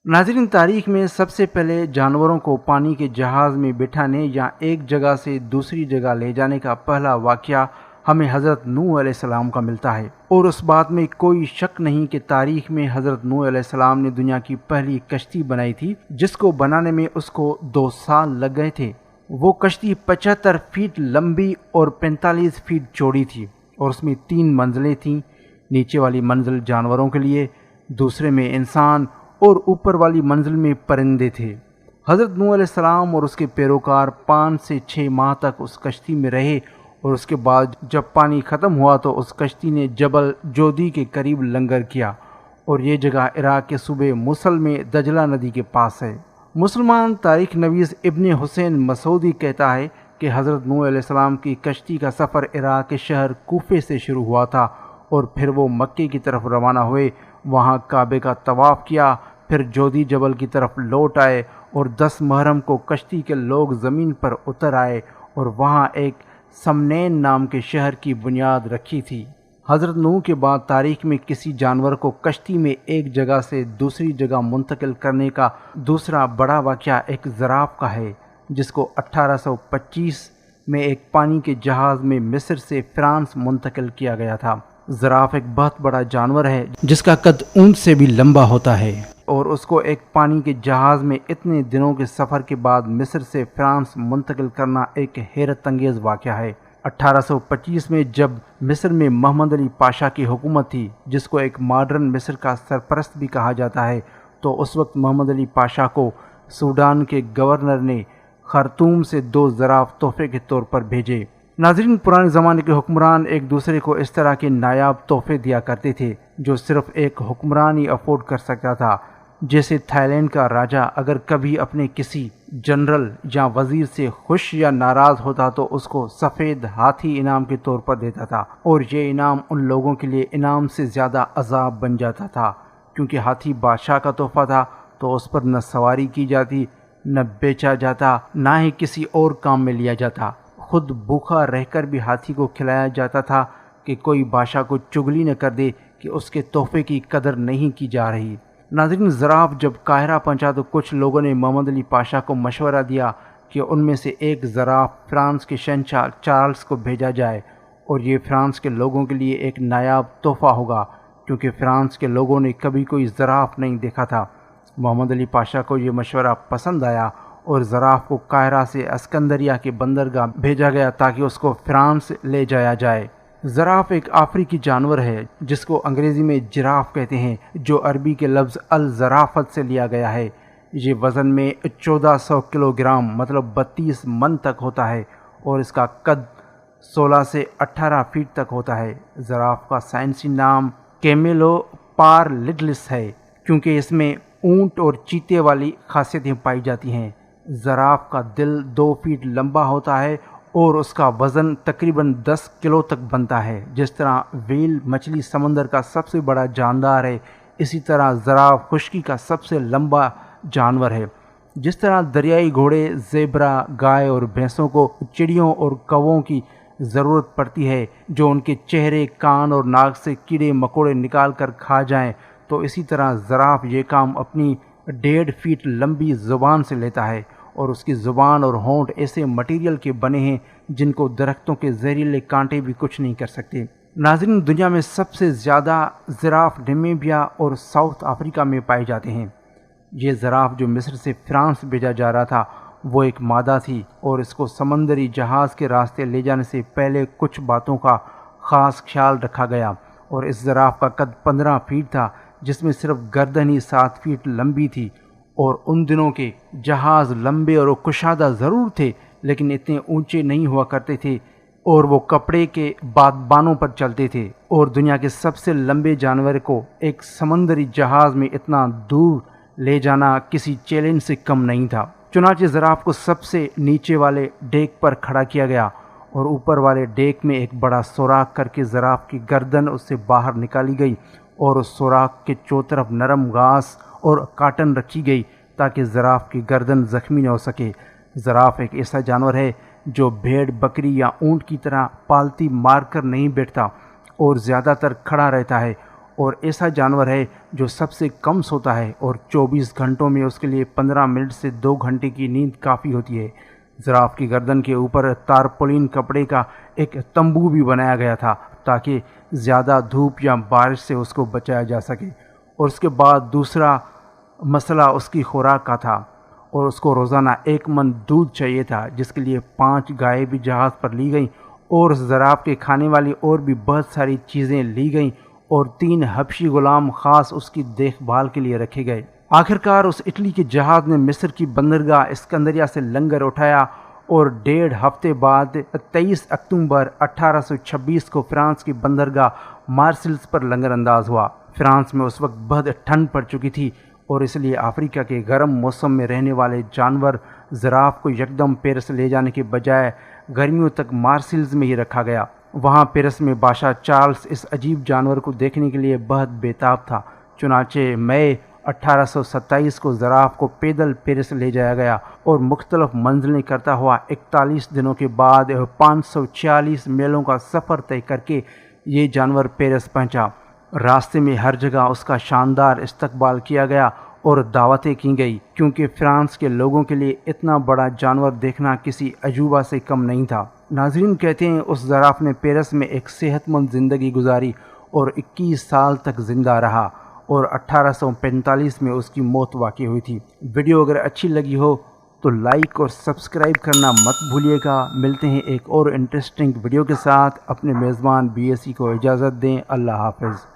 नाज़रीन, तारीख में सबसे पहले जानवरों को पानी के जहाज़ में बिठाने या एक जगह से दूसरी जगह ले जाने का पहला वाक़या हमें हज़रत नूह अलैहिस्सलाम का मिलता है। और उस बात में कोई शक नहीं कि तारीख में हज़रत नूह अलैहिस्सलाम ने दुनिया की पहली कश्ती बनाई थी, जिसको बनाने में उसको 2 साल लग गए थे। वो कश्ती 75 फीट लंबी और 45 फीट चौड़ी थी और उसमें 3 मंजिलें थीं। नीचे वाली मंजिल जानवरों के लिए, दूसरे में इंसान और ऊपर वाली मंजिल में परिंदे थे। हज़रत नूह अलैहिस्सलाम और उसके पैरोकार 5 से 6 माह तक उस कश्ती में रहे और उसके बाद जब पानी ख़त्म हुआ तो उस कश्ती ने जबल जोदी के करीब लंगर किया और ये जगह इराक़ के सूबे मुसल में दजला नदी के पास है। मुसलमान तारीख़ नवीस इब्न हुसैन मसूदी कहता है कि हज़रत नूह अलैहिस्सलाम की कश्ती का सफ़र इराक़ के शहर कूफे से शुरू हुआ था और फिर वो मक्के की तरफ रवाना हुए, वहाँ काबे का तवाफ़ किया, फिर जोदी जबल की तरफ लौट आए और 10 मुहर्रम को कश्ती के लोग ज़मीन पर उतर आए और वहाँ एक समनैन नाम के शहर की बुनियाद रखी थी। हज़रत नूह के बाद तारीख़ में किसी जानवर को कश्ती में एक जगह से दूसरी जगह मुंतकिल करने का दूसरा बड़ा वाक़या एक ज़राफ़ का है, जिसको 1825 में एक पानी के जहाज़ में मिस्र से फ्रांस मुंतकिल किया गया था। ज़राफ़ एक बहुत बड़ा जानवर है जिसका कद ऊंट से भी लंबा होता है और उसको एक पानी के जहाज़ में इतने दिनों के सफ़र के बाद मिस्र से फ्रांस मुंतकिल करना एक हैरत अंगेज़ वाक़या है। 1825 में जब मिस्र में मोहम्मद अली पाशा की हुकूमत थी, जिसको एक मॉडर्न मिस्र का सरपरस्त भी कहा जाता है, तो उस वक्त मोहम्मद अली पाशा को सूडान के गवर्नर ने खर्तूम से 2 ज़राफ़ तोहफे के तौर पर भेजे। नाज़रीन, पुराने ज़माने के हुक्मरान एक दूसरे को इस तरह के नायाब तोहफे दिया करते थे जो सिर्फ़ एक हुक्मरान ही अफोर्ड कर सकता था। जैसे थाईलैंड का राजा अगर कभी अपने किसी जनरल या वज़ीर से खुश या नाराज़ होता तो उसको सफ़ेद हाथी इनाम के तौर पर देता था और ये इनाम उन लोगों के लिए इनाम से ज़्यादा अज़ाब बन जाता था, क्योंकि हाथी बादशाह का तोहफ़ा था तो उस पर न सवारी की जाती, न बेचा जाता, ना ही किसी और काम में लिया जाता। खुद भूखा रहकर भी हाथी को खिलाया जाता था कि कोई बादशाह को चुगली न कर दे कि उसके तोहफे की कदर नहीं की जा रही। नाज़रीन, ज़राफ़ जब काहिरा पहुंचा तो कुछ लोगों ने मोहम्मद अली पाशा को मशवरा दिया कि उनमें से एक ज़राफ़ फ्रांस के शहंशाह चार्ल्स को भेजा जाए और ये फ्रांस के लोगों के लिए एक नायाब तोहफ़ा होगा, क्योंकि फ्रांस के लोगों ने कभी कोई ज़राफ़ नहीं देखा था। मोहम्मद अली पाशा को ये मशवरा पसंद आया और ज़राफ़ को काहिरा से अस्कंदरिया के बंदरगाह भेजा गया ताकि उसको फ्रांस ले जाया जाए। ज़राफ़ एक अफ्रीकी जानवर है जिसको अंग्रेज़ी में जिराफ़ कहते हैं, जो अरबी के लफ्ज़ अल ज़राफ़त से लिया गया है। ये वज़न में 1400 किलोग्राम मतलब 32 मन तक होता है और इसका कद 16 से 18 फीट तक होता है। ज़राफ़ का साइंसी नाम कैमेलोपारलिडलिस है, क्योंकि इसमें ऊँट और चीते वाली खासियतें पाई जाती हैं। ज़राफ़ का दिल 2 फीट लंबा होता है और उसका वज़न तकरीबन 10 किलो तक बनता है। जिस तरह व्हेल मछली समंदर का सबसे बड़ा जानदार है, इसी तरह ज़राफ़ खुश्की का सबसे लंबा जानवर है। जिस तरह दरियाई घोड़े, ज़ेब्रा, गाय और भैंसों को चिड़ियों और कौवों की ज़रूरत पड़ती है जो उनके चेहरे, कान और नाक से कीड़े मकोड़े निकाल कर खा जाएं, तो इसी तरह ज़राफ़ ये काम अपनी 1.5 फीट लंबी ज़ुबान से लेता है और उसकी ज़ुबान और होंठ ऐसे मटेरियल के बने हैं जिनको दरख्तों के जहरीले कांटे भी कुछ नहीं कर सकते। नाज़रीन, दुनिया में सबसे ज़्यादा ज़राफ़ नामीबिया और साउथ अफ्रीका में पाए जाते हैं। ये ज़राफ़ जो मिस्र से फ्रांस भेजा जा रहा था वो एक मादा थी और इसको समंदरी जहाज़ के रास्ते ले जाने से पहले कुछ बातों का ख़ास ख्याल रखा गया और इस ज़राफ़ का कद 15 फीट था, जिसमें सिर्फ गर्दन ही 7 फीट लंबी थी। और उन दिनों के जहाज़ लंबे और कुशादा ज़रूर थे, लेकिन इतने ऊंचे नहीं हुआ करते थे और वो कपड़े के बादबानों पर चलते थे और दुनिया के सबसे लंबे जानवर को एक समंदरी जहाज़ में इतना दूर ले जाना किसी चैलेंज से कम नहीं था। चुनांचे ज़राफ़ को सबसे नीचे वाले डेक पर खड़ा किया गया और ऊपर वाले डेक में एक बड़ा सुराख करके ज़राफ़ की गर्दन उससे बाहर निकाली गई और उस सुराख के चौं तरफ नरम घास और काटन रखी गई ताकि ज़राफ़ की गर्दन ज़ख्मी न हो सके। ज़राफ़ एक ऐसा जानवर है जो भेड़, बकरी या ऊँट की तरह पालती मार कर नहीं बैठता और ज़्यादातर खड़ा रहता है اور ایسا جانور ہے جو سب سے کم سوتا ہے اور 24 گھنٹوں میں اس کے لیے 15 منٹ سے 2 گھنٹے کی نیند کافی ہوتی ہے۔ زراف کی گردن کے اوپر تارپولین کپڑے کا ایک تمبو بھی بنایا گیا تھا تاکہ زیادہ دھوپ یا بارش سے اس کو بچایا جا سکے۔ اور اس کے بعد دوسرا مسئلہ اس کی خوراک کا تھا، اور اس کو روزانہ 1 من دودھ چاہیے تھا، جس کے لیے 5 گائے بھی جہاز پر لی گئیں اور زراف کے کھانے والی اور بھی بہت ساری چیزیں لی گئیں، اور 3 حبشی غلام خاص اس کی دیکھ بھال کے لیے رکھے گئے۔ آخرکار اس اٹلی کے جہاز نے مصر کی بندرگاہ اسکندریہ سے لنگر اٹھایا، اور 1.5 ہفتے بعد 23 اکتوبر 1826 کو فرانس کی بندرگاہ مارسلز پر لنگر انداز ہوا۔ فرانس میں اس وقت بہت ٹھنڈ پڑ چکی تھی، اور اس لیے افریقہ کے گرم موسم میں رہنے والے جانور زراف کو یکدم پیرس لے جانے کے بجائے گرمیوں تک مارسلز میں ہی رکھا گیا۔ وہاں پیرس میں بادشاہ چارلز اس عجیب جانور کو دیکھنے کے لیے بہت بےتاب تھا، چنانچہ مئی 1827 کو زراف کو پیدل پیرس لے جایا گیا، اور مختلف منزلیں کرتا ہوا 41 دنوں کے بعد 546 میلوں کا سفر طے کر کے یہ جانور پیرس پہنچا۔ راستے میں ہر جگہ اس کا شاندار استقبال کیا گیا اور دعوتیں کی گئی، کیونکہ فرانس کے لوگوں کے لیے اتنا بڑا جانور دیکھنا کسی عجوبہ سے کم نہیں تھا۔ ناظرین کہتے ہیں اس زراف نے پیرس میں ایک صحت مند زندگی گزاری اور 21 سال تک زندہ رہا، اور 1845 میں اس کی موت واقع ہوئی تھی۔ ویڈیو اگر اچھی لگی ہو تو لائک اور سبسکرائب کرنا مت بھولیے گا۔ ملتے ہیں ایک اور انٹرسٹنگ ویڈیو کے ساتھ۔ اپنے میزبان BSC کو اجازت دیں۔ اللہ حافظ۔